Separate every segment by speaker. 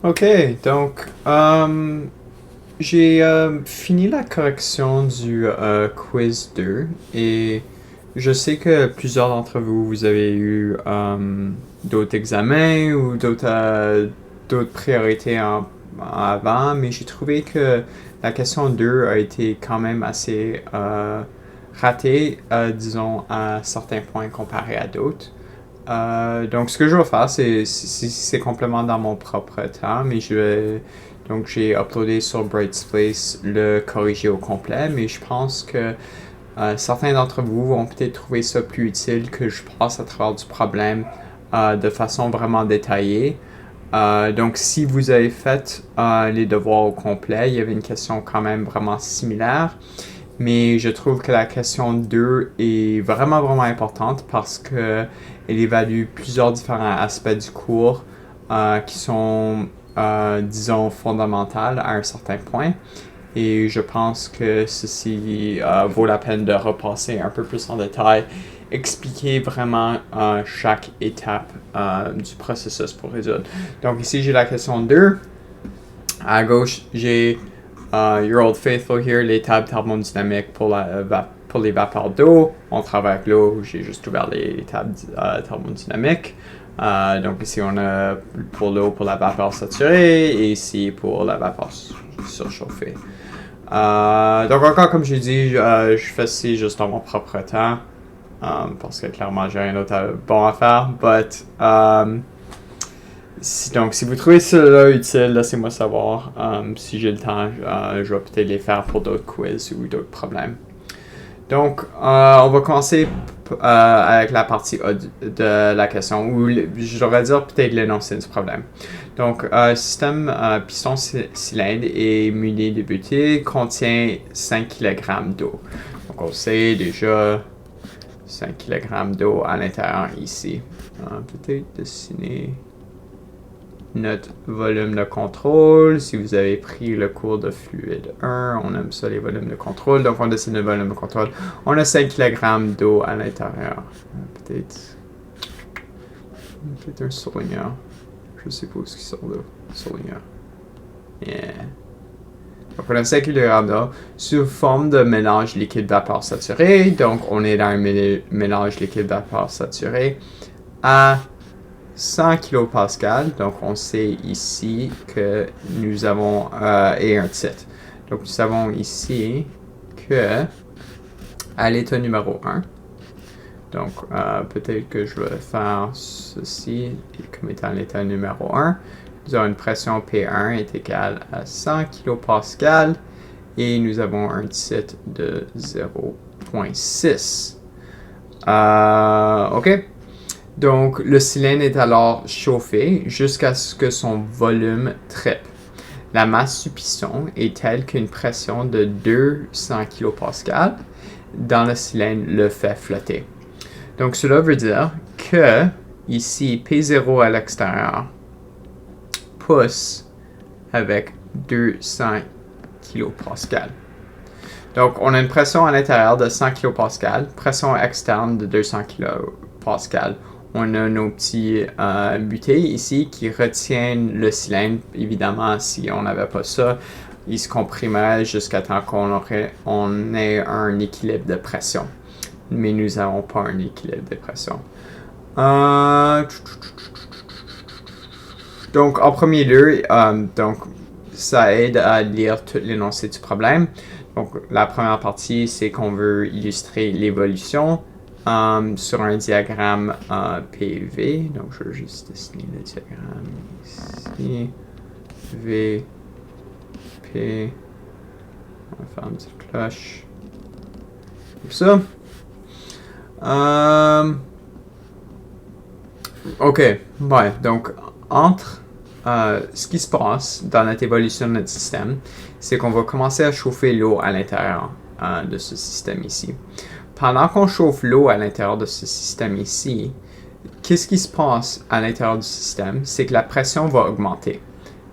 Speaker 1: Ok, donc j'ai fini la correction du quiz 2 et je sais que plusieurs d'entre vous, vous avez eu d'autres examens ou d'autres priorités avant, mais j'ai trouvé que la question 2 a été quand même assez ratée, disons, à certains points comparé à d'autres. Donc, ce que je vais faire, c'est complètement dans mon propre temps, mais je vais. Donc, j'ai uploadé sur Brightspace le corrigé au complet, mais je pense que certains d'entre vous vont peut-être trouver ça plus utile que je passe à travers du problème de façon vraiment détaillée. Donc, si vous avez fait les devoirs au complet, il y avait une question quand même vraiment similaire. Mais je trouve que la question 2 est vraiment, vraiment importante parce qu'elle évalue plusieurs différents aspects du cours qui sont, disons, fondamentaux à un certain point. Et je pense que ceci vaut la peine de repasser un peu plus en détail, expliquer vraiment chaque étape du processus pour résoudre. Donc ici, j'ai la question 2. À gauche, j'ai Your Old Faithful here, les tables thermodynamiques pour les vapeurs d'eau. On travaille avec l'eau, j'ai juste ouvert les tables thermodynamiques. Donc ici, on a pour l'eau pour la vapeur saturée et ici pour la vapeur surchauffée. Donc encore, comme j'ai dit, je fais ceci juste dans mon propre temps. Parce que clairement, j'ai rien d'autre bon à faire. Donc, si vous trouvez cela utile, laissez-moi savoir. Si j'ai le temps, je vais peut-être les faire pour d'autres quiz ou d'autres problèmes. Donc, on va commencer avec la partie A de la question, ou je devrais dire peut-être l'énoncé du problème. Donc, système piston cylindre est muni de butée, contient 5 kg d'eau. Donc, on sait déjà 5 kg d'eau à l'intérieur ici. Peut-être dessiner notre volume de contrôle. Si vous avez pris le cours de fluide 1, on aime ça les volumes de contrôle. Donc on dessine le volume de contrôle. On a 5 kg d'eau à l'intérieur. Peut-être un surligneur. Je sais pas où ce qui sort là. Surligneur. Yeah. Donc on a 5 kg d'eau sous forme de mélange liquide-vapeur saturé. Donc on est dans un mélange liquide-vapeur saturé à 100 kPa, donc on sait ici que nous avons et un titre. Donc nous savons ici que à l'état numéro 1, donc peut-être que je vais faire ceci comme étant l'état numéro 1. Nous avons une pression P1 est égale à 100 kPa et nous avons un titre de 0,6. OK. Donc, le cylindre est alors chauffé jusqu'à ce que son volume triple. La masse du piston est telle qu'une pression de 200 kPa dans le cylindre le fait flotter. Donc, cela veut dire que, ici, P0 à l'extérieur pousse avec 200 kPa. Donc, on a une pression à l'intérieur de 100 kPa, pression externe de 200 kPa. On a nos petits butées ici qui retiennent le cylindre. Évidemment, si on n'avait pas ça, il se comprimerait jusqu'à temps qu'on ait un équilibre de pression. Mais nous n'avons pas un équilibre de pression. Donc, en premier lieu, ça aide à lire tout l'énoncé du problème. Donc, la première partie, c'est qu'on veut illustrer l'évolution. Sur un diagramme PV. Donc, je vais juste dessiner le diagramme ici. V, P. On va faire une petite cloche. Comme ça. OK. Ouais, donc, entre ce qui se passe dans notre évolution de notre système, c'est qu'on va commencer à chauffer l'eau à l'intérieur de ce système ici. Pendant qu'on chauffe l'eau à l'intérieur de ce système ici, qu'est-ce qui se passe à l'intérieur du système? C'est que la pression va augmenter.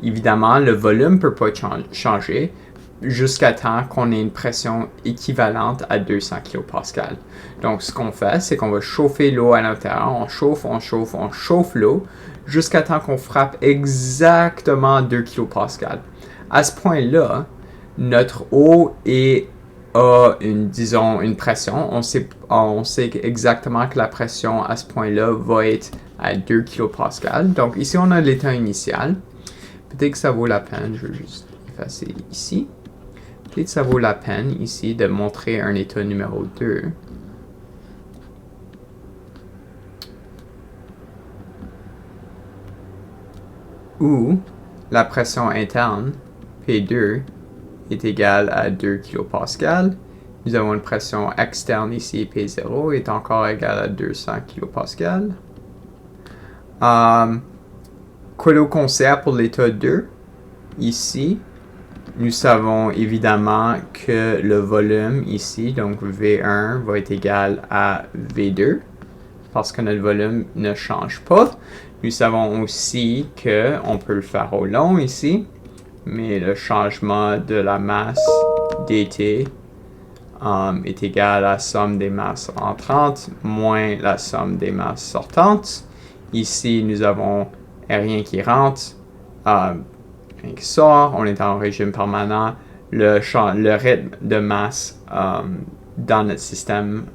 Speaker 1: Évidemment, le volume ne peut pas changer jusqu'à temps qu'on ait une pression équivalente à 200 kPa. Donc, ce qu'on fait, c'est qu'on va chauffer l'eau à l'intérieur. On chauffe l'eau jusqu'à temps qu'on frappe exactement 2 kPa. À ce point-là, notre eau a une pression. On sait exactement que la pression à ce point-là va être à 2 kPa. Donc, ici, on a l'état initial. Peut-être que ça vaut la peine, je vais juste effacer ici. Peut-être que ça vaut la peine ici de montrer un état numéro 2. Où la pression interne, P2, est égale à 2 kPa. Nous avons une pression externe ici, P0, est encore égale à 200 kPa. Quoi qu'on sait pour l'état 2? Ici, nous savons évidemment que le volume ici, donc V1, va être égal à V2, parce que notre volume ne change pas. Nous savons aussi qu'on peut le faire au long ici, mais le changement de la masse dt est égal à la somme des masses entrantes moins la somme des masses sortantes. Ici, nous avons rien qui rentre, rien qui sort. On est en régime permanent. Le rythme de masse dans notre système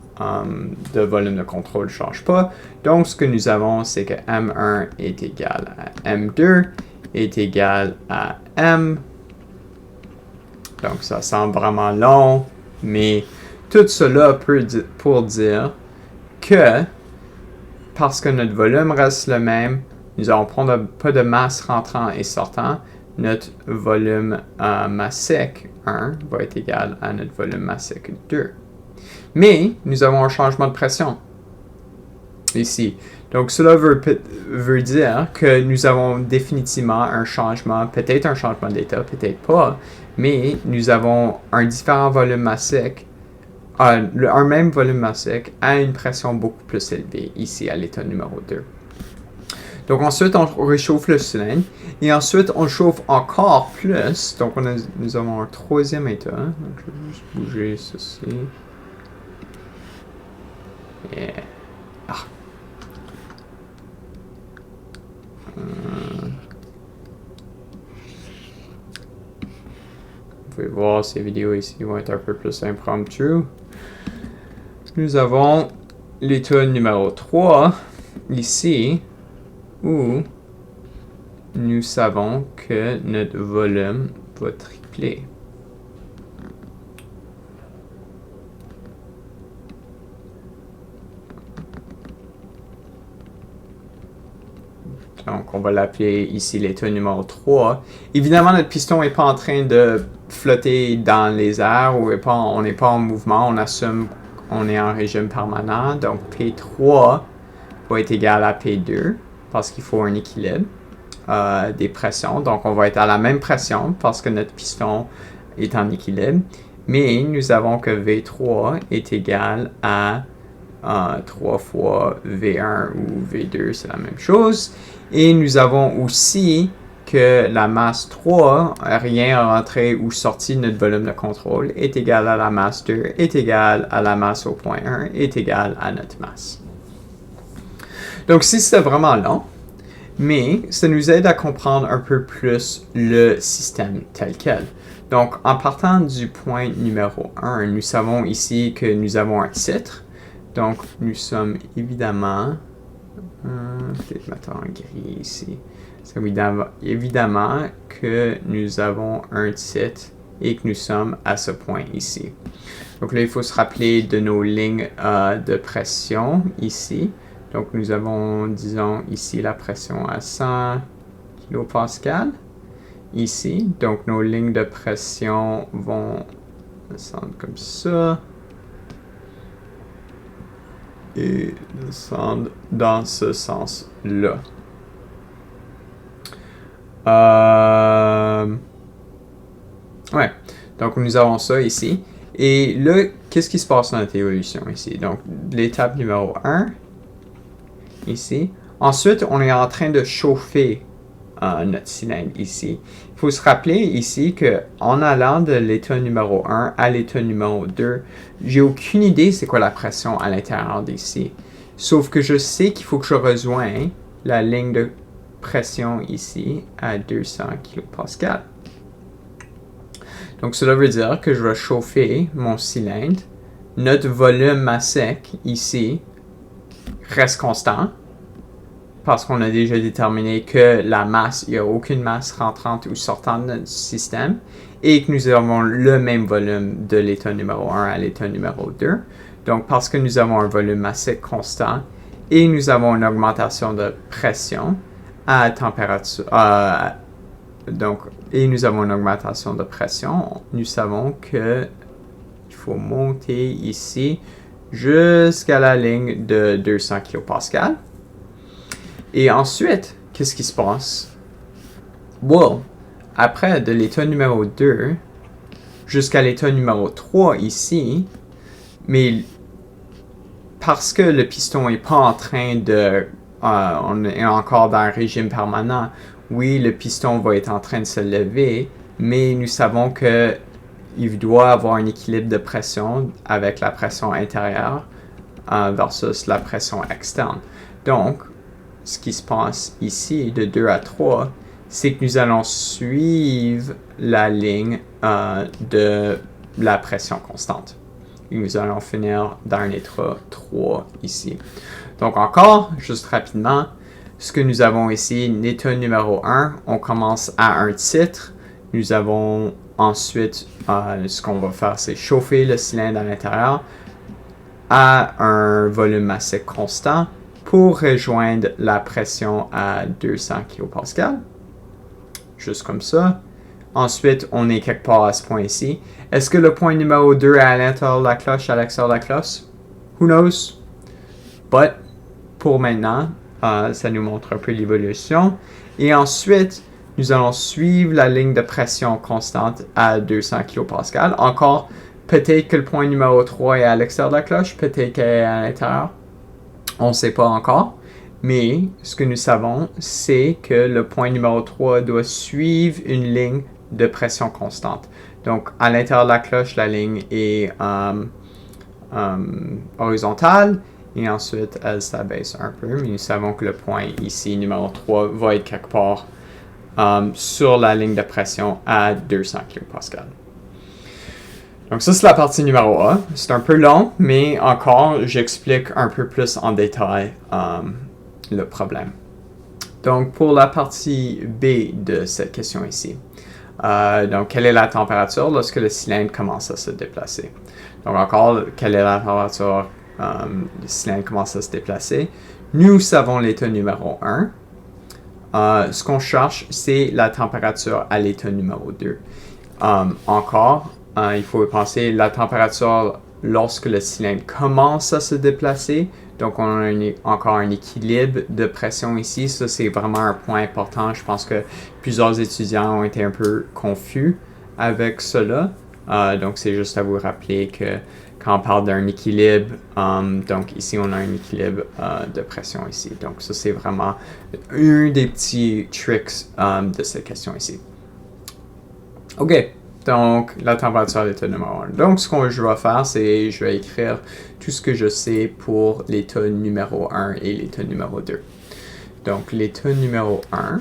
Speaker 1: de volume de contrôle ne change pas. Donc, ce que nous avons, c'est que M1 est égal à M2 est égal à M. Donc, ça semble vraiment long, mais tout cela pour dire que parce que notre volume reste le même, nous n'avons pas de masse rentrant et sortant, notre volume massique 1 va être égal à notre volume massique 2. Mais nous avons un changement de pression ici. Donc, cela veut dire que nous avons définitivement un changement, peut-être un changement d'état, peut-être pas, mais nous avons un différent volume massique, un même volume massique à une pression beaucoup plus élevée, ici à l'état numéro 2. Donc, ensuite, on réchauffe le cylindre, et ensuite, on chauffe encore plus. Donc, nous avons un troisième état. Donc, je vais juste bouger ceci. Yeah. Vous pouvez voir ces vidéos ici vont être un peu plus impromptues. Nous avons l'état numéro 3 ici où nous savons que notre volume va tripler. Donc, on va l'appeler ici l'état numéro 3. Évidemment, notre piston n'est pas en train de flotter dans les airs ou on n'est pas en mouvement. On assume qu'on est en régime permanent. Donc, P3 va être égal à P2 parce qu'il faut un équilibre des pressions. Donc, on va être à la même pression parce que notre piston est en équilibre. Mais nous avons que V3 est égal à 3 fois V1 ou V2, c'est la même chose. Et nous avons aussi que la masse 3, rien rentré ou sorti de notre volume de contrôle, est égal à la masse 2, est égal à la masse au point 1, est égal à notre masse. Donc, si c'était vraiment long, mais ça nous aide à comprendre un peu plus le système tel quel. Donc, en partant du point numéro 1, nous savons ici que nous avons un titre. Donc, nous sommes évidemment... peut-être mettre en gris ici. C'est évidemment que nous avons un titre et que nous sommes à ce point ici. Donc là, il faut se rappeler de nos lignes de pression ici. Donc, nous avons, disons, ici la pression à 100 kPa. Ici, donc nos lignes de pression vont descendre comme ça. Et descendre dans ce sens-là. Ouais, donc nous avons ça ici. Et là, qu'est-ce qui se passe dans notre évolution ici? Donc, l'étape numéro 1, ici. Ensuite, on est en train de chauffer notre cylindre ici. Il faut se rappeler ici qu'en allant de l'état numéro 1 à l'état numéro 2, j'ai aucune idée c'est quoi la pression à l'intérieur d'ici. Sauf que je sais qu'il faut que je rejoigne la ligne de pression ici à 200 kPa. Donc cela veut dire que je vais chauffer mon cylindre. Notre volume à sec ici reste constant parce qu'on a déjà déterminé que la masse, il n'y a aucune masse rentrante ou sortante de notre système et que nous avons le même volume de l'état numéro 1 à l'état numéro 2. Donc, parce que nous avons un volume à sec constant et nous avons une augmentation de pression à température, et nous avons une augmentation de pression, nous savons que il faut monter ici jusqu'à la ligne de 200 kPa. Et ensuite, qu'est-ce qui se passe? Well, après de l'état numéro 2 jusqu'à l'état numéro 3 ici, mais parce que le piston n'est pas en train de... on est encore dans un régime permanent, oui, le piston va être en train de se lever, mais nous savons que il doit avoir un équilibre de pression avec la pression intérieure versus la pression externe. Donc, ce qui se passe ici, de 2 à 3, c'est que nous allons suivre la ligne de la pression constante. Et nous allons finir dans un état 3 ici. Donc encore, juste rapidement, ce que nous avons ici, l'état numéro 1, on commence à un titre. Nous avons ensuite, ce qu'on va faire, c'est chauffer le cylindre à l'intérieur à un volume assez constant pour rejoindre la pression à 200 kPa. Juste comme ça. Ensuite, on est quelque part à ce point ici. Est-ce que le point numéro 2 est à l'intérieur de la cloche, à l'extérieur de la cloche? Who knows? But, pour maintenant, ça nous montre un peu l'évolution. Et ensuite, nous allons suivre la ligne de pression constante à 200 kPa. Encore, peut-être que le point numéro 3 est à l'extérieur de la cloche, peut-être qu'elle est à l'intérieur. On ne sait pas encore. Mais ce que nous savons, c'est que le point numéro 3 doit suivre une ligne de pression constante. Donc, à l'intérieur de la cloche, la ligne est horizontale et ensuite, elle s'abaisse un peu. Mais nous savons que le point ici, numéro 3, va être quelque part sur la ligne de pression à 200 kPa. Donc ça, c'est la partie numéro A. C'est un peu long, mais encore, j'explique un peu plus en détail le problème. Donc, pour la partie B de cette question ici. Donc, quelle est la température lorsque le cylindre commence à se déplacer? Donc, encore, quelle est la température le cylindre commence à se déplacer? Nous savons l'état numéro 1. Ce qu'on cherche, c'est la température à l'état numéro 2. Encore, il faut penser la température lorsque le cylindre commence à se déplacer. Donc, on a encore un équilibre de pression ici. Ça, c'est vraiment un point important. Je pense que plusieurs étudiants ont été un peu confus avec cela. Donc, c'est juste à vous rappeler que quand on parle d'un équilibre, donc ici, on a un équilibre de pression ici. Donc, ça, c'est vraiment un des petits tricks de cette question ici. OK. Donc, la température à l'état numéro 1. Donc, ce que je vais faire, c'est je vais écrire tout ce que je sais pour l'état numéro 1 et l'état numéro 2. Donc, l'état numéro 1,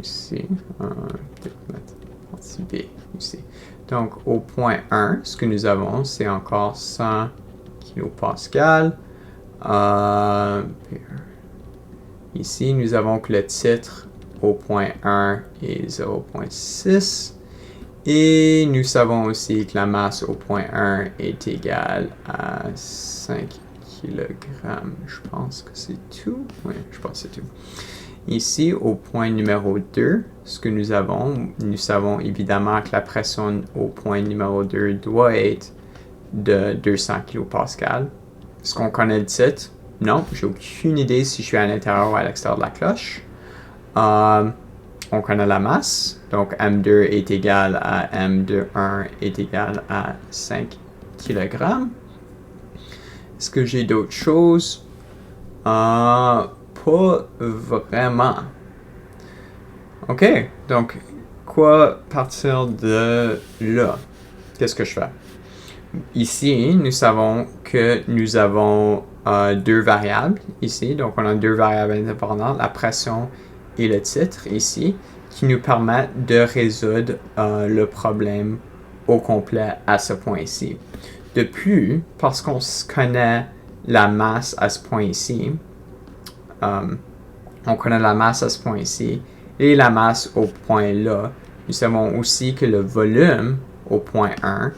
Speaker 1: ici, peut-être mettre partie B, ici. Donc, au point 1, ce que nous avons, c'est encore 100 kPa. Ici, nous avons que le titre au point 1 est 0,6. Et nous savons aussi que la masse au point 1 est égale à 5 kg. Je pense que c'est tout. Oui, je pense que c'est tout. Ici, au point numéro 2, ce que nous savons évidemment que la pression au point numéro 2 doit être de 200 kPa. Est-ce qu'on connaît le titre? Non, j'ai aucune idée si je suis à l'intérieur ou à l'extérieur de la cloche. On connaît la masse, donc M2 est égal à M21 est égal à 5 kg. Est-ce que j'ai d'autres choses? Pas vraiment. OK, donc quoi partir de là? Qu'est-ce que je fais? Ici, nous savons que nous avons deux variables ici. Donc, on a deux variables indépendantes, la pression et le titre ici, qui nous permettent de résoudre le problème au complet à ce point-ci. De plus, parce qu'on connaît la masse à ce point-ci, on connaît la masse à ce point-ci et la masse au point là, nous savons aussi que le volume au point 1,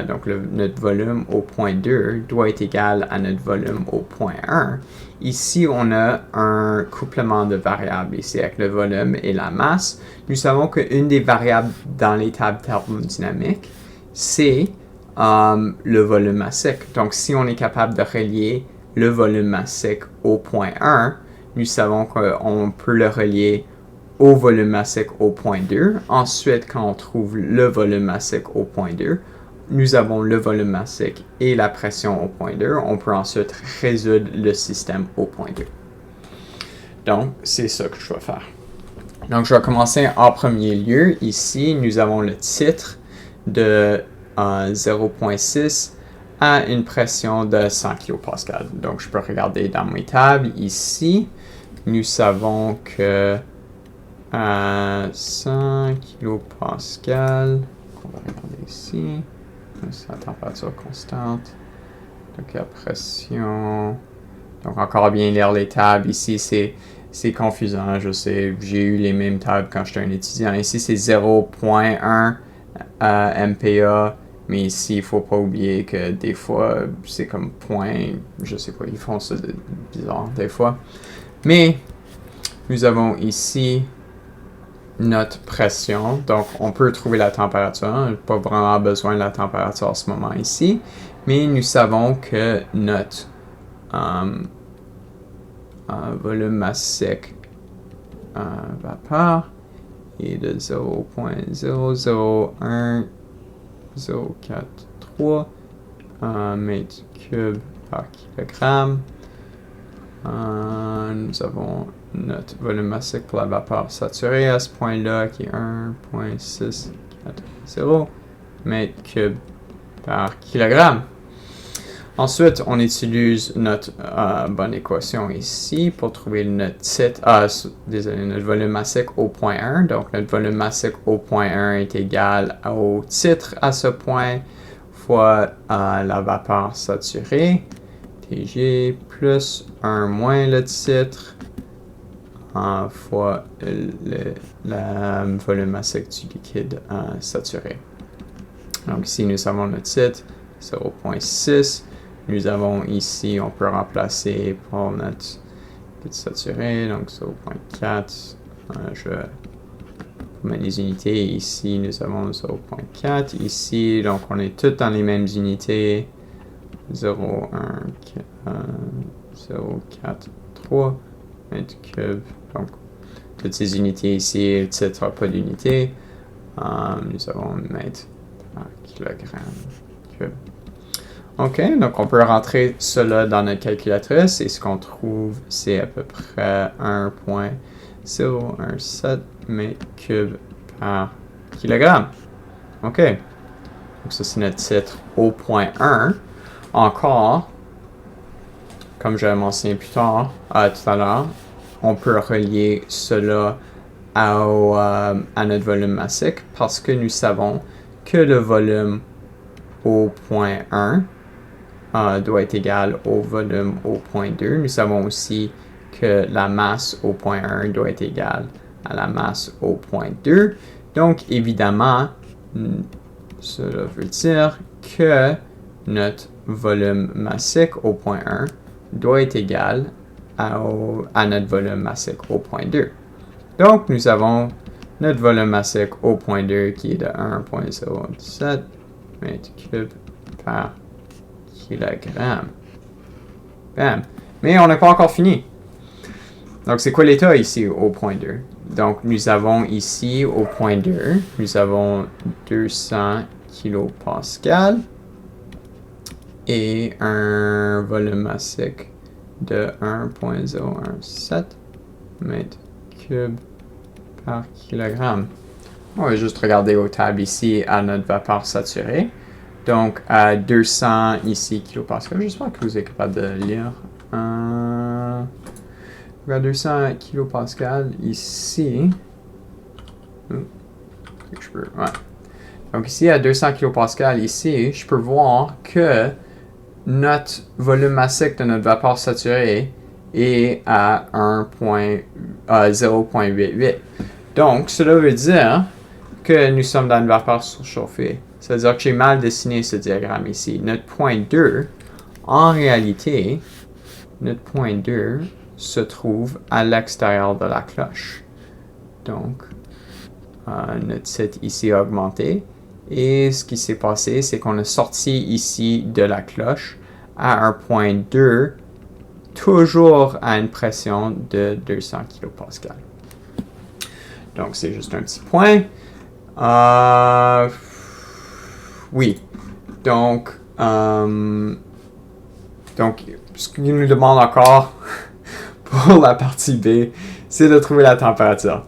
Speaker 1: donc notre volume au point 2 doit être égal à notre volume au point 1. Ici, on a un couplement de variables ici avec le volume et la masse. Nous savons qu'une des variables dans les tables thermodynamiques, c'est le volume massique. Donc, si on est capable de relier le volume massique au point 1, nous savons qu'on peut le relier au volume massique au point 2. Ensuite, quand on trouve le volume massique au point 2, nous avons le volume massique et la pression au point 2. On peut ensuite résoudre le système au point 2. Donc, c'est ça que je vais faire. Donc, je vais commencer en premier lieu. Ici, nous avons le titre de 0.6 à une pression de 100 kPa. Donc, je peux regarder dans mes tables ici. Nous savons que à 100 kPa, on va regarder ici, c'est la température constante, donc la pression, donc encore bien lire les tables, ici c'est confusant, je sais, j'ai eu les mêmes tables quand j'étais un étudiant, ici c'est 0.1 MPa, mais ici il ne faut pas oublier que des fois c'est comme point, je sais pas, ils font ça de bizarre des fois, mais nous avons ici notre pression. Donc, on peut trouver la température. On n'a pas vraiment besoin de la température à ce moment ici. Mais nous savons que notre volume massique vapeur est de 0.001,043 mètres cubes par kilogramme. Nous avons notre volume massique pour la vapeur saturée à ce point-là qui est 1.640 mètres cubes par kilogramme. Ensuite, on utilise notre bonne équation ici pour trouver notre titre, notre volume massique au point 1. Donc, notre volume massique au point 1 est égal au titre à ce point fois la vapeur saturée. TG plus 1 moins le titre fois le volume massique du liquide saturé. Donc ici, nous avons le titre 0.6. Nous avons ici, on peut remplacer pour notre liquide saturé, donc 0.4. Pour les unités, ici, nous avons 0.4. Ici, donc on est tous dans les mêmes unités. 0,4,3 mètres cubes. Donc, toutes ces unités ici, le titre n'a pas d'unité. Nous avons mètre par kilogramme cube. OK, donc on peut rentrer cela dans notre calculatrice et ce qu'on trouve, c'est à peu près 1.017 mètres cubes par kilogramme. OK, donc ça c'est notre titre au point 1. Encore, comme j'avais mentionné plus tard, tout à l'heure, on peut relier cela à notre volume massique parce que nous savons que le volume au point 1 doit être égal au volume au point 2. Nous savons aussi que la masse au point 1 doit être égale à la masse au point 2. Donc, évidemment, cela veut dire que notre volume massique au point 1 doit être égal à notre volume massique au point 2. Donc, nous avons notre volume massique au point 2 qui est de 1.017 mètres cubes par kilogramme. Bam! Mais on n'a pas encore fini. Donc, c'est quoi l'état ici au point 2? Donc, nous avons ici au point 2, nous avons 200 kilopascales et un volume massique de 1.017 mètres cubes par kilogramme. On va juste regarder au tab ici à notre vapeur saturée. Donc, à 200 ici kilopascal. J'espère que vous êtes capable de lire. À 200 kilopascal ici. Je peux, ouais. Donc ici, à 200 kilopascal ici, je peux voir que notre volume massique de notre vapeur saturée est à 0,88. Donc, cela veut dire que nous sommes dans une vapeur surchauffée. C'est-à-dire que j'ai mal dessiné ce diagramme ici. Notre point 2, en réalité, notre point 2 se trouve à l'extérieur de la cloche. Donc, notre titre ici a augmenté. Et ce qui s'est passé, c'est qu'on a sorti ici de la cloche à un point 2, toujours à une pression de 200 kPa. Donc, c'est juste un petit point. Oui. Donc, ce qu'il nous demande encore pour la partie B, c'est de trouver la température.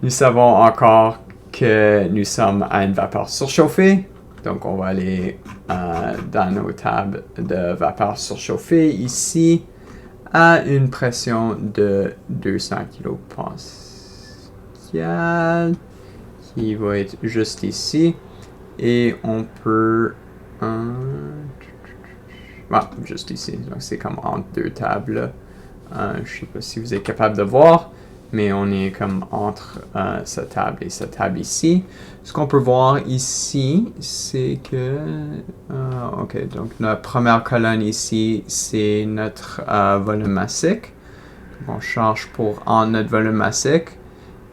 Speaker 1: Nous savons encore que nous sommes à une vapeur surchauffée. Donc, on va aller dans nos tables de vapeur surchauffée ici à une pression de 200 kPa qui va être juste ici. Et on peut... juste ici. Donc, c'est comme entre deux tables. Je ne sais pas si vous êtes capable de voir, mais on est comme entre cette table et cette table ici. Ce qu'on peut voir ici, c'est que... OK, donc notre première colonne ici, c'est notre volume massique. Donc, on change pour notre volume massique.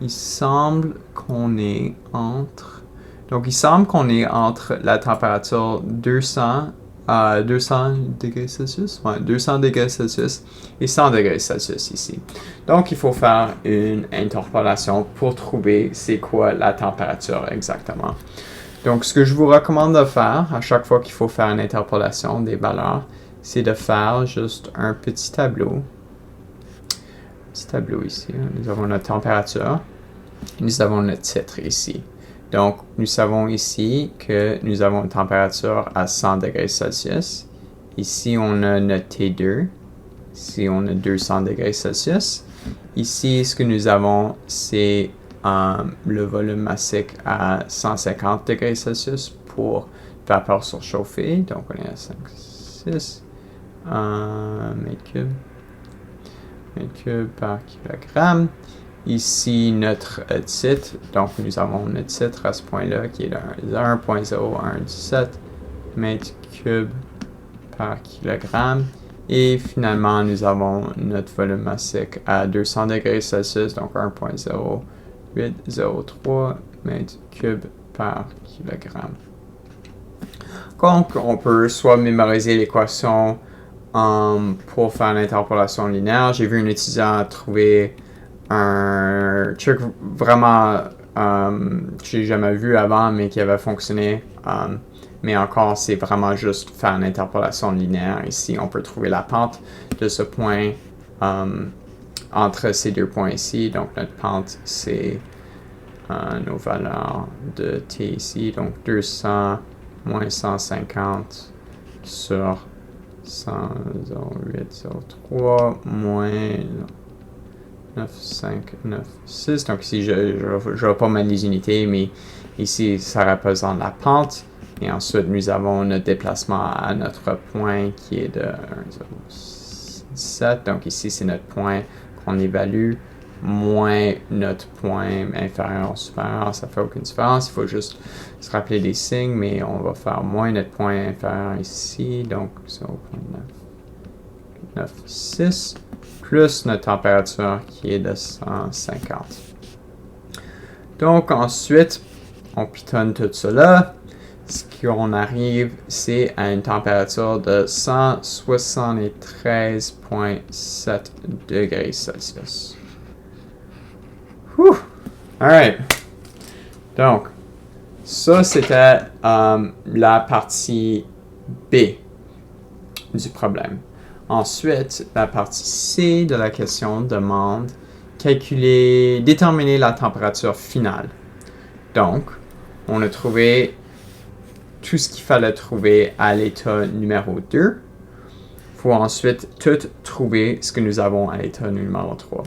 Speaker 1: Il semble qu'on est entre... Donc, il semble qu'on est entre la température 200 degrés Celsius, 200 degrés Celsius et 100 degrés Celsius ici. Donc, il faut faire une interpolation pour trouver c'est quoi la température exactement. Donc, ce que je vous recommande de faire à chaque fois qu'il faut faire une interpolation des valeurs, c'est de faire juste un petit tableau. Un petit tableau ici. Nous avons notre température. Nous avons notre titre ici. Donc, nous savons ici que nous avons une température à 100 degrés Celsius. Ici, on a notre T2. Ici, on a 200 degrés Celsius. Ici, ce que nous avons, c'est le volume massique à 150 degrés Celsius pour vapeur surchauffée. Donc, on est à 5,6 mètres cubes par kilogramme. Ici, notre titre, donc nous avons notre titre à ce point-là qui est de 1,0117 mètres cubes par kilogramme. Et finalement, nous avons notre volume massique à 200 degrés Celsius, donc 1,0803 mètres cubes par kilogramme. Donc, on peut soit mémoriser l'équation pour faire l'interpolation linéaire. J'ai vu un étudiant trouver un truc vraiment que j'ai jamais vu avant, mais qui avait fonctionné. Mais encore, c'est vraiment juste faire une interpolation linéaire. Ici, on peut trouver la pente de ce point entre ces deux points ici. Donc, notre pente, c'est nos valeurs de t ici. Donc, 200 moins 150 sur 100,0803 moins 9,596. Donc ici, je ne vais pas mettre les unités, mais ici, ça représente la pente. Et ensuite, nous avons notre déplacement à notre point qui est de 1,017. Donc ici, c'est notre point qu'on évalue, moins notre point inférieur ou supérieur. Ça ne fait aucune différence. Il faut juste se rappeler des signes, mais on va faire moins notre point inférieur ici. Donc 0,996. Plus notre température qui est de 150. Donc ensuite, on pitonne tout cela. Ce qu'on arrive, c'est à une température de 173,7 degrés Celsius. Alright. Donc, ça c'était la partie B du problème. Ensuite, la partie C de la question demande déterminer la température finale. Donc, on a trouvé tout ce qu'il fallait trouver à l'état numéro 2. Il faut ensuite tout trouver ce que nous avons à l'état numéro 3.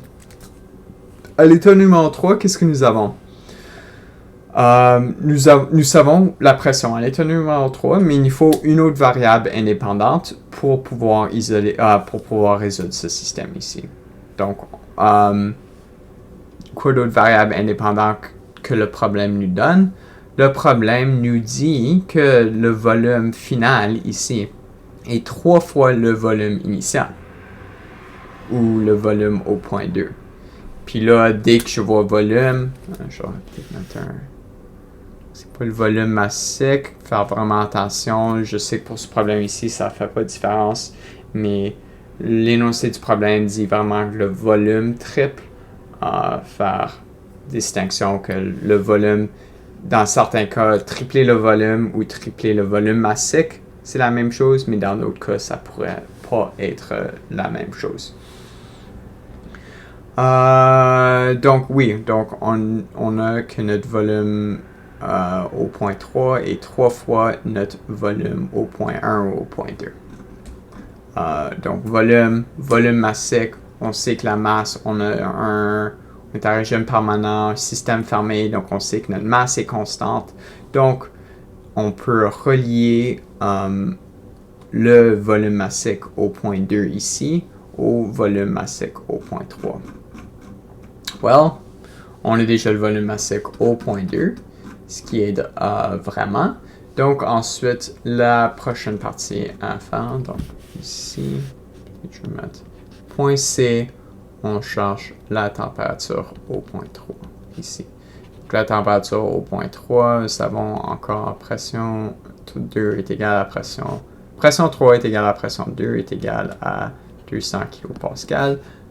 Speaker 1: À l'état numéro 3, qu'est-ce que nous avons? Nous savons la pression à l'état numéro 3, mais il nous faut une autre variable indépendante pour pouvoir résoudre ce système ici. Donc, quoi d'autre variable indépendante que le problème nous donne? Le problème nous dit que le volume final ici est 3 fois le volume initial, ou le volume au point 2. Puis là, dès que je vois volume, je vais peut-être mettre c'est pas le volume massique, faire vraiment attention. Je sais que pour ce problème ici, ça fait pas de différence, mais l'énoncé du problème dit vraiment que le volume triple, faire distinction que le volume, dans certains cas, tripler le volume ou tripler le volume massique, c'est la même chose, mais dans d'autres cas, ça pourrait pas être la même chose. Donc oui, donc on a que notre volume au point 3 est 3 fois notre volume au point 1 ou au point 2. Donc volume massique, on sait que la masse, on est un régime permanent, système fermé, donc on sait que notre masse est constante. Donc on peut relier le volume massique au point 2 ici au volume massique au point 3. Well, on a déjà le volume massique au point 2, ce qui aide vraiment. Donc ensuite, la prochaine partie à faire, donc ici, je vais mettre point C, on cherche la température au point 3, ici. Donc la température au point 3, nous savons encore pression 2 est égale à pression 3 est égale à pression 2 est égale à 200 kPa,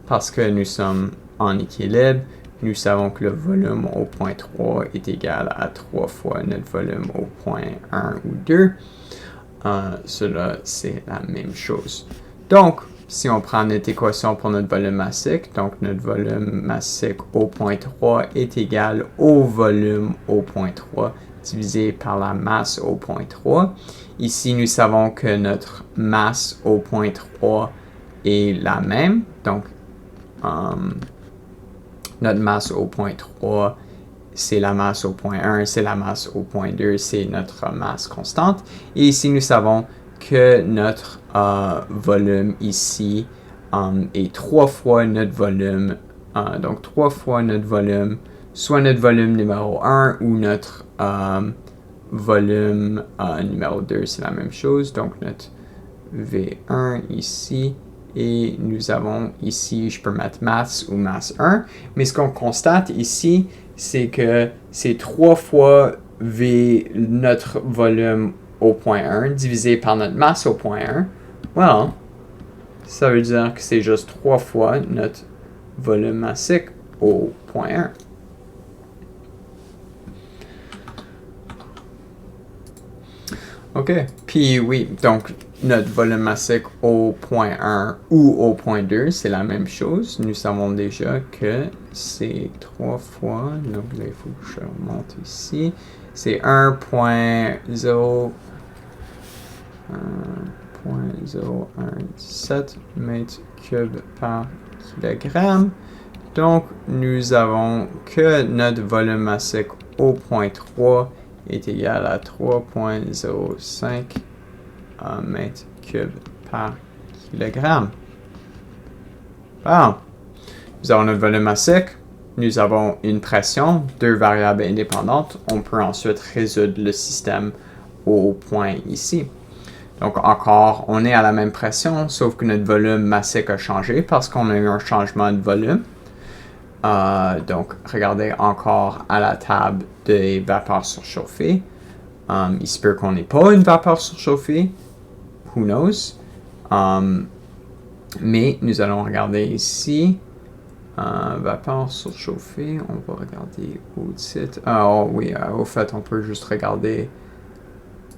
Speaker 1: parce que nous sommes en équilibre. Nous savons que le volume au point 3 est égal à 3 fois notre volume au point 1 ou 2. Cela, c'est la même chose. Donc, si on prend notre équation pour notre volume massique, donc notre volume massique au point 3 est égal au volume au point 3 divisé par la masse au point 3. Ici, nous savons que notre masse au point 3 est la même. Donc, notre masse au point 3, c'est la masse au point 1, c'est la masse au point 2, c'est notre masse constante. Et ici, nous savons que notre volume ici est 3 fois notre volume. Donc, 3 fois notre volume, soit notre volume numéro 1 ou notre volume numéro 2, c'est la même chose. Donc, notre V1 ici. Et nous avons ici, je peux mettre masse ou masse 1. Mais ce qu'on constate ici, c'est que c'est 3 fois notre volume au point 1 divisé par notre masse au point 1. Well, ça veut dire que c'est juste 3 fois notre volume massique au point 1. OK. Puis oui, donc notre volume massique au point 1 ou au point 2, c'est la même chose. Nous savons déjà que c'est 3 fois, donc là il faut que je remonte ici, c'est 1.017 mètres cubes par kilogramme. Donc nous avons que notre volume massique au point 3 est égal à 3.05 mètres cubes par kilogramme. Bon. Nous avons notre volume massique, nous avons une pression, deux variables indépendantes. On peut ensuite résoudre le système au point ici. Donc encore, on est à la même pression, sauf que notre volume massique a changé parce qu'on a eu un changement de volume. Donc, regardez encore à la table des vapeurs surchauffées. Il se peut qu'on n'ait pas une vapeur surchauffée. Who knows? Mais nous allons regarder ici. Vapeur surchauffée. On va regarder au titre. Oh oui, au fait, on peut juste regarder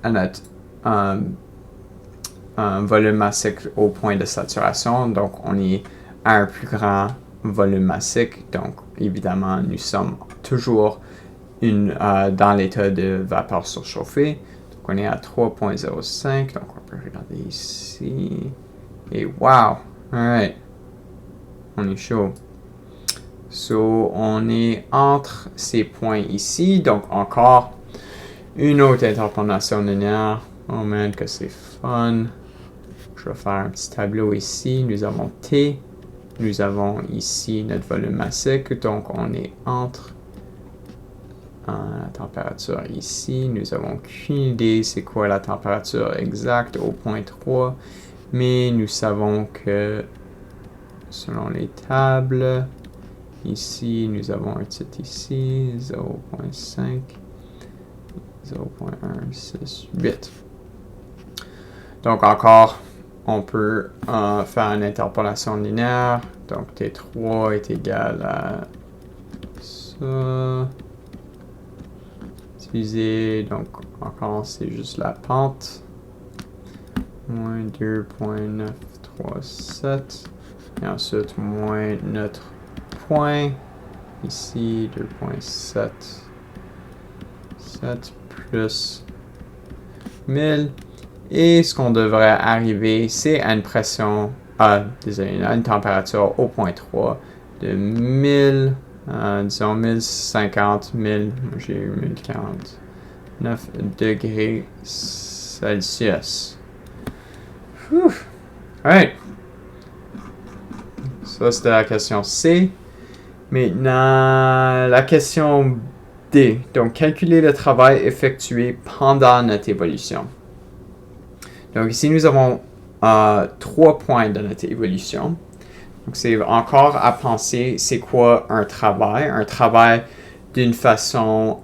Speaker 1: à notre volume massique au point de saturation. Donc, on est à un plus grand volume massique. Donc, évidemment, nous sommes toujours dans l'état de vapeur surchauffée. Donc, on est à 3.05. Donc, on peut regarder ici. Et wow! Alright. On est chaud. So, on est entre ces points ici. Donc, encore une autre interpolation linéaire. Oh man, que c'est fun. Je vais faire un petit tableau ici. Nous avons T. Nous avons ici notre volume massique. Donc, on est entre la température ici. Nous n'avons aucune idée c'est quoi la température exacte au point 3. Mais nous savons que selon les tables, ici, nous avons un titre ici, 0.5, 0.168. Donc encore, on peut faire une interpolation linéaire. Donc T3 est égal à ça. Divisé, donc encore, c'est juste la pente. Moins 2.937. Et ensuite, moins notre point. Ici, 2.7. 7 plus 1000. Et ce qu'on devrait arriver, c'est à une pression, désolé, à une température au point 3 de 1000, disons 1050, 1000, j'ai eu 1049 degrés Celsius. Alright. Ça, c'était la question C. Maintenant, la question D. Donc, calculer le travail effectué pendant notre évolution. Donc, ici, nous avons 3 points de notre évolution. Donc, c'est encore à penser, c'est quoi un travail? Un travail d'une façon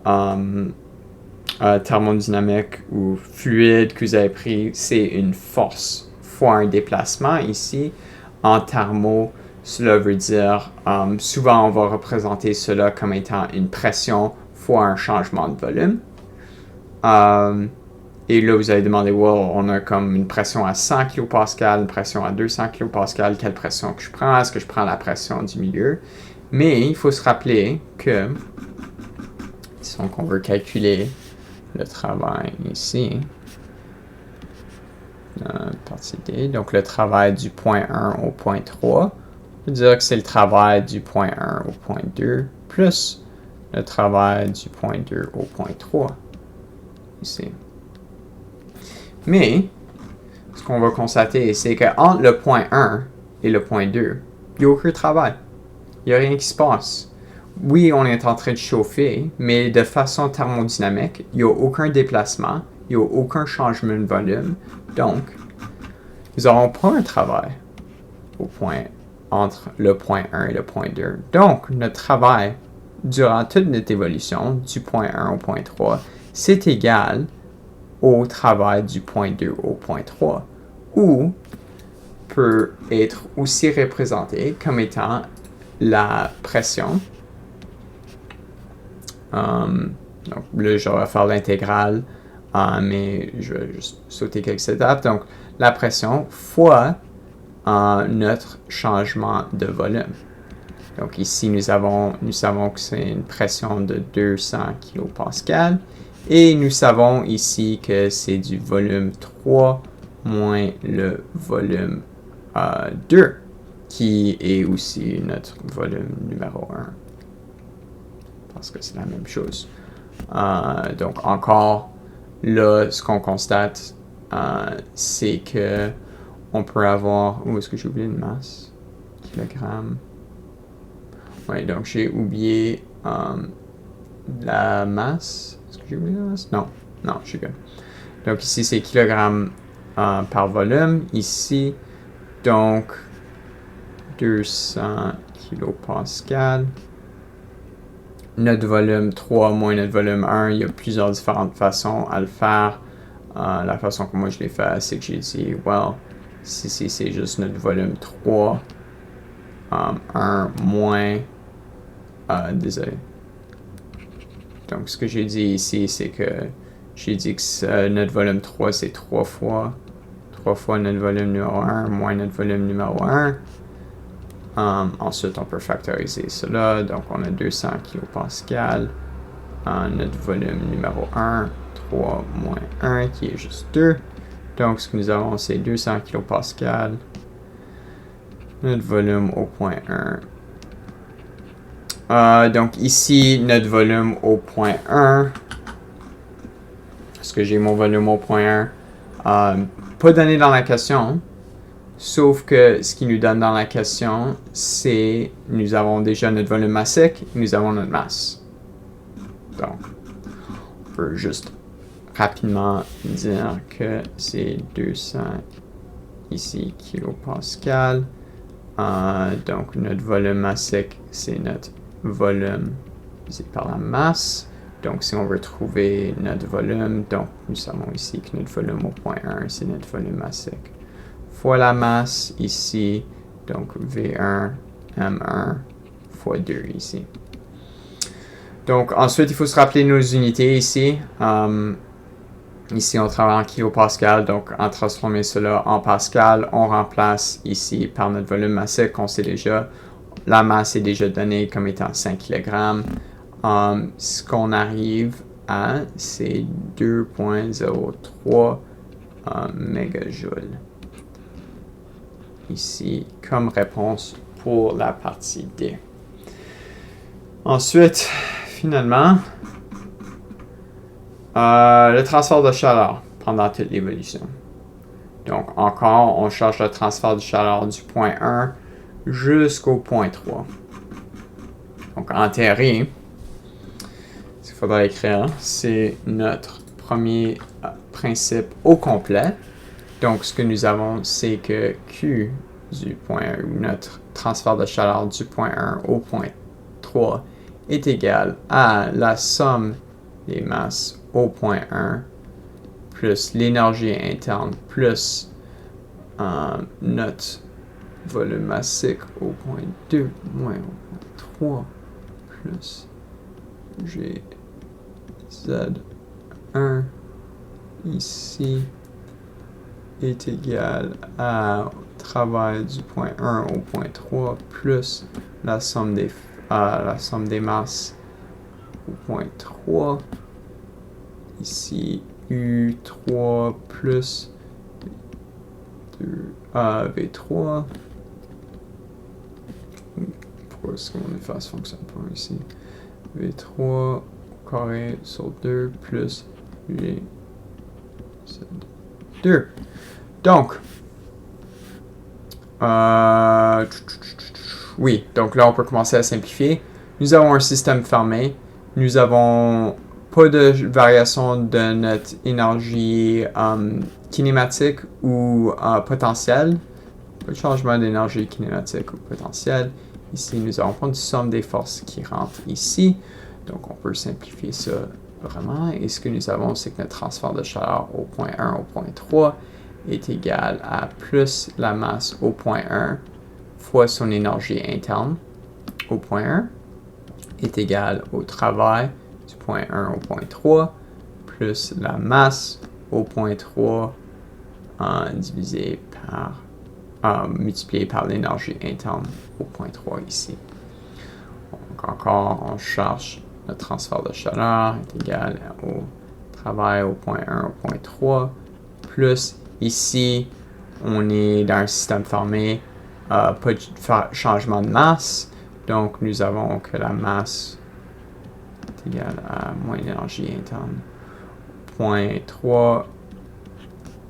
Speaker 1: thermodynamique ou fluide que vous avez pris, c'est une force fois un déplacement. Ici, en thermo, cela veut dire, souvent on va représenter cela comme étant une pression fois un changement de volume. Et là, vous allez demander, well, on a comme une pression à 100 kPa, une pression à 200 kPa, quelle pression que je prends? Est-ce que je prends la pression du milieu? Mais il faut se rappeler que, disons qu'on veut calculer le travail ici, partie D, donc le travail du point 1 au point 3, on peut dire que c'est le travail du point 1 au point 2 plus le travail du point 2 au point 3, ici. Mais, ce qu'on va constater, c'est qu'entre le point 1 et le point 2, il n'y a aucun travail. Il n'y a rien qui se passe. Oui, on est en train de chauffer, mais de façon thermodynamique, il n'y a aucun déplacement, il n'y a aucun changement de volume. Donc, nous n'aurons pas un travail entre le point 1 et le point 2. Donc, notre travail durant toute notre évolution, du point 1 au point 3, c'est égal au travail du point 2 au point 3, ou peut être aussi représenté comme étant la pression. Donc là, je vais faire l'intégrale, mais je vais juste sauter quelques étapes. Donc, la pression fois notre changement de volume. Donc ici, nous savons que c'est une pression de 200 kPa. Et nous savons ici que c'est du volume 3 moins le volume 2, qui est aussi notre volume numéro 1. Parce que c'est la même chose. Donc encore, là, ce qu'on constate, c'est que on peut avoir... Où est-ce que j'ai oublié une masse? Kilogramme. Oui, donc j'ai oublié la masse. Est-ce que j'ai oublié la masse? Non, je suis good. Donc ici, c'est kilogrammes par volume. Ici, donc 200 kilopascal. Notre volume 3 moins notre volume 1, il y a plusieurs différentes façons à le faire. La façon que moi je l'ai fait, c'est que j'ai dit, well, si c'est juste notre volume 3, 1 moins... désolé. Donc, ce que j'ai dit ici, c'est que j'ai dit que notre volume 3, c'est 3 fois notre volume numéro 1 moins notre volume numéro 1. Ensuite, on peut factoriser cela. Donc, on a 200 kPa. Notre volume numéro 1, 3 moins 1, qui est juste 2. Donc, ce que nous avons, c'est 200 kPa. Notre volume au point 1. Donc, ici, notre volume au point 1. Est-ce que j'ai mon volume au point 1? Pas donné dans la question. Sauf que ce qui nous donne dans la question, c'est nous avons déjà notre volume massique, nous avons notre masse. Donc, on peut juste rapidement dire que c'est 200 ici kilopascal. Donc, notre volume massique, c'est notre volume divisé par la masse. Donc, si on veut trouver notre volume, donc nous savons ici que notre volume au point 1, c'est notre volume massique fois la masse ici, donc V1, M1 fois 2 ici. Donc ensuite, il faut se rappeler nos unités ici. Ici, on travaille en kilopascal, donc en transformer cela en pascal, on remplace ici par notre volume massique qu'on sait déjà. La masse est déjà donnée comme étant 5 kg. Ce qu'on arrive à, c'est 2,03 mégajoules. Ici, comme réponse pour la partie D. Ensuite, finalement, le transfert de chaleur pendant toute l'évolution. Donc, encore, on cherche le transfert de chaleur du point 1 jusqu'au point 3. Donc, en théorie, ce qu'il faudra écrire, c'est notre premier principe au complet. Donc, ce que nous avons, c'est que Q du point 1, ou notre transfert de chaleur du point 1 au point 3, est égal à la somme des masses au point 1 plus l'énergie interne plus notre volume massique au point 2 moins au point 3 plus GZ1 ici est égal à travail du point 1 au point 3 plus la somme des masses au point 3. Ici, U3 plus V3. Pourquoi est-ce que mon efface ne fonctionne pas ici? V3 carré sur 2 plus GZ2. Donc, oui, donc là on peut commencer à simplifier. Nous avons un système fermé. Nous avons pas de variation de notre énergie kinématique ou potentielle. Pas de changement d'énergie kinématique ou potentielle. Ici, nous n'avons pas une somme des forces qui rentrent ici. Donc, on peut simplifier ça vraiment. Et ce que nous avons, c'est que notre transfert de chaleur au point 1 au point 3 est égal à plus la masse au point 1 fois son énergie interne au point 1 est égal au travail du point 1 au point 3 plus la masse au point 3 divisé par multiplié par l'énergie interne au point 3 ici. Donc encore, on cherche le transfert de chaleur est égal au travail au point 1 au point 3 plus ici, on est dans un système fermé, pas de changement de masse, donc nous avons que la masse est égale à moins l'énergie interne, point 3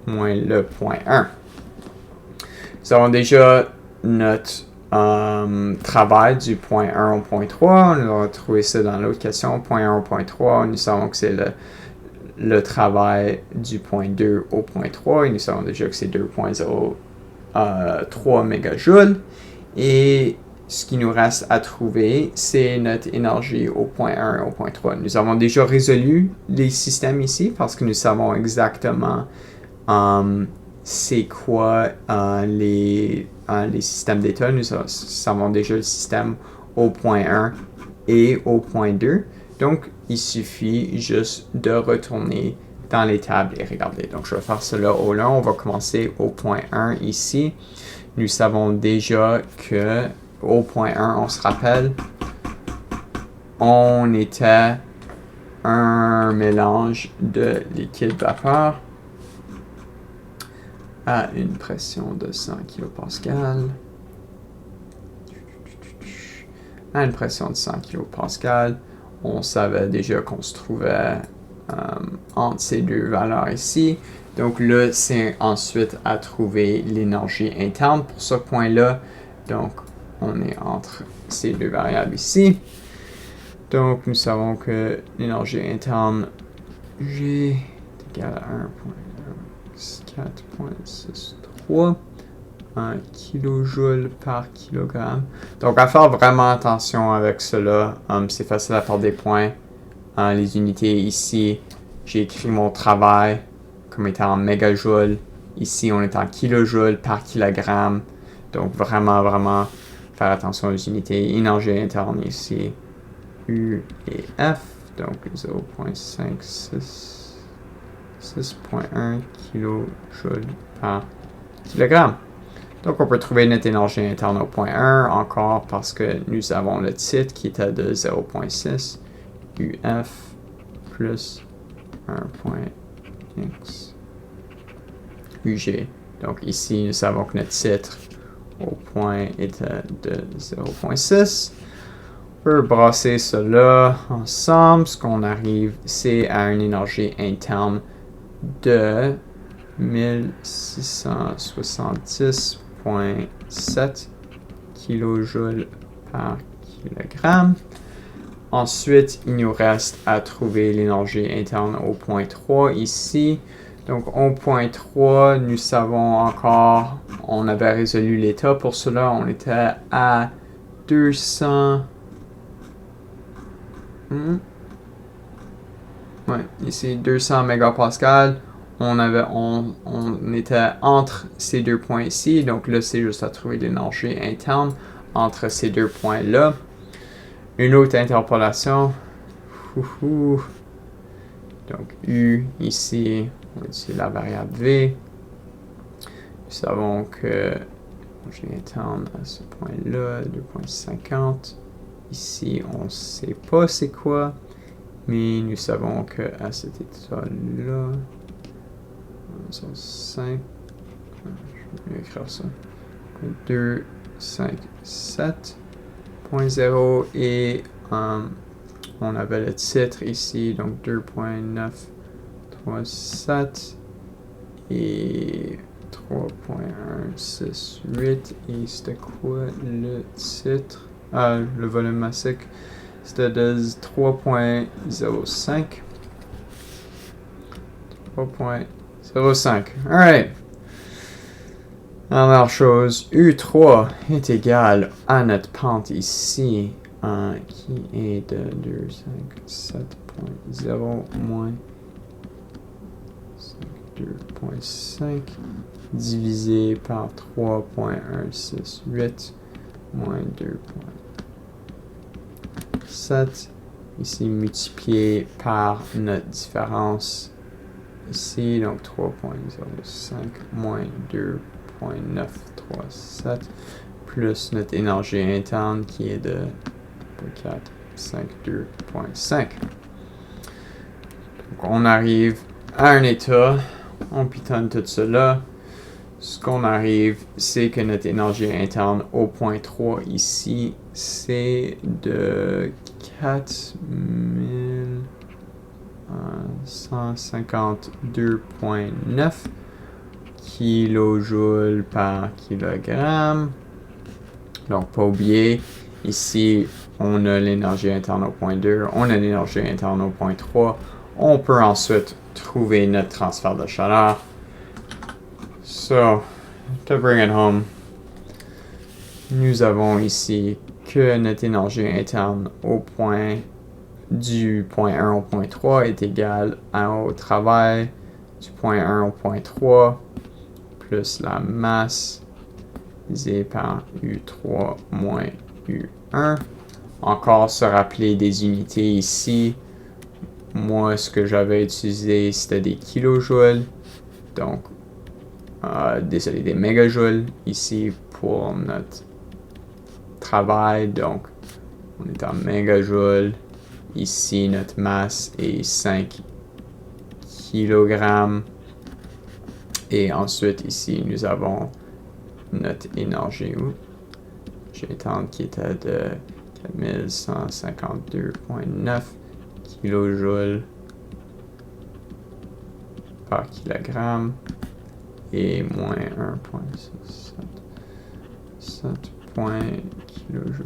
Speaker 1: moins le point 1. Nous avons déjà notre travail du point 1 au point 3, on a retrouvé ça dans l'autre question, point 1 au point 3, nous savons que c'est le travail du point 2 au point 3, et nous savons déjà que c'est 2,03 mégajoules. Et ce qui nous reste à trouver, c'est notre énergie au point 1 et au point 3. Nous avons déjà résolu les systèmes ici parce que nous savons exactement c'est quoi les systèmes d'état. Nous savons déjà le système au point 1 et au point 2. Donc, il suffit juste de retourner dans les tables et regarder. Donc, je vais faire cela au long. On va commencer au point 1 ici. Nous savons déjà que au point 1, on se rappelle, on était un mélange de liquide vapeur à une pression de 100 kPa. À une pression de 100 kPa, on savait déjà qu'on se trouvait entre ces deux valeurs ici. Donc là, c'est ensuite à trouver l'énergie interne pour ce point-là. Donc, on est entre ces deux variables ici. Donc, nous savons que l'énergie interne G est égale à 1.4.63 kJ par kilogramme. Donc, à faire vraiment attention avec cela. C'est facile à faire des points. Les unités ici, j'ai écrit mon travail comme étant en mégajoules. Ici, on est en kilojoules par kilogramme. Donc, vraiment faire attention aux unités. Énergie interne ici, U et F. Donc, 0.6.1 kJ par kilogramme. Donc, on peut trouver notre énergie interne au point 1 encore parce que nous avons le titre qui était de 0.6 UF plus 1.x UG. Donc, ici, nous savons que notre titre au point était de 0.6. On peut brasser cela ensemble. Ce qu'on arrive, c'est à une énergie interne de 1670.7 kJ par kilogramme. Ensuite, il nous reste à trouver l'énergie interne au point 3 ici. Donc, au point 3, nous savons encore, on avait résolu l'état pour cela. On était à 200... Ouais, ici 200 mégapascales. On était entre ces deux points ici. Donc là, c'est juste à trouver l'énergie interne entre ces deux points-là. Une autre interpolation. Donc U ici, on va utiliser la variable V. Nous savons que l'énergie interne à ce point-là, 2.50. Ici, on ne sait pas c'est quoi. Mais nous savons qu'à cet état-là, 5, je vais écrire ça, 2, 5, 7.0 et on avait le titre ici, donc 2.937 et 3.168 et c'était quoi le titre? Le volume massique. C'était de 3.05. 3.05. Alright. Dernière chose, U3 est égal à notre pente ici, qui est de 257.0 moins 2.5 divisé par 3.168 moins 2.7 ici multiplié par notre différence ici, donc 3.05 moins 2.937 plus notre énergie interne qui est de 452.5. Donc on arrive à un état, on pitonne tout cela. Ce qu'on arrive, c'est que notre énergie interne au point 3 ici, c'est de 4152.9 kJ par kilogramme. Donc, pas oublier, ici, on a l'énergie interne au point 2, on a l'énergie interne au point 3. On peut ensuite trouver notre transfert de chaleur. So, to bring it home, nous avons ici que notre énergie interne au point du point 1 au point 3 est égale au travail du point 1 au point 3 plus la masse divisé par U3 moins U1. Encore se rappeler des unités ici. Moi, ce que j'avais utilisé, c'était des kilojoules. Donc, désolé, des mégajoules ici pour notre travail. Donc, on est en mégajoules. Ici, notre masse est 5 kg. Et ensuite, ici, nous avons notre énergie. J'ai étendre qui était de 4152,9 kJ par kilogramme et moins 1,67 kJ.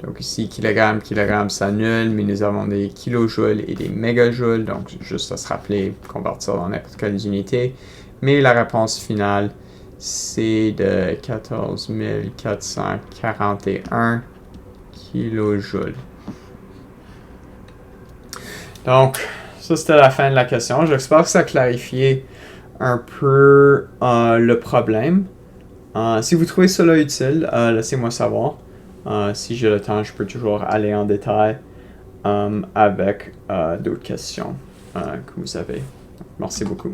Speaker 1: Donc ici, kilogramme s'annule, mais nous avons des kilojoules et des mégajoules. Donc, juste à se rappeler, convertir dans n'importe quelle unité. Mais la réponse finale, c'est de 14 441 kilojoules. Donc, ça c'était la fin de la question. J'espère que ça a clarifié un peu le problème. Si vous trouvez cela utile, laissez-moi savoir. Si j'ai le temps, je peux toujours aller en détail avec d'autres questions que vous avez. Merci beaucoup.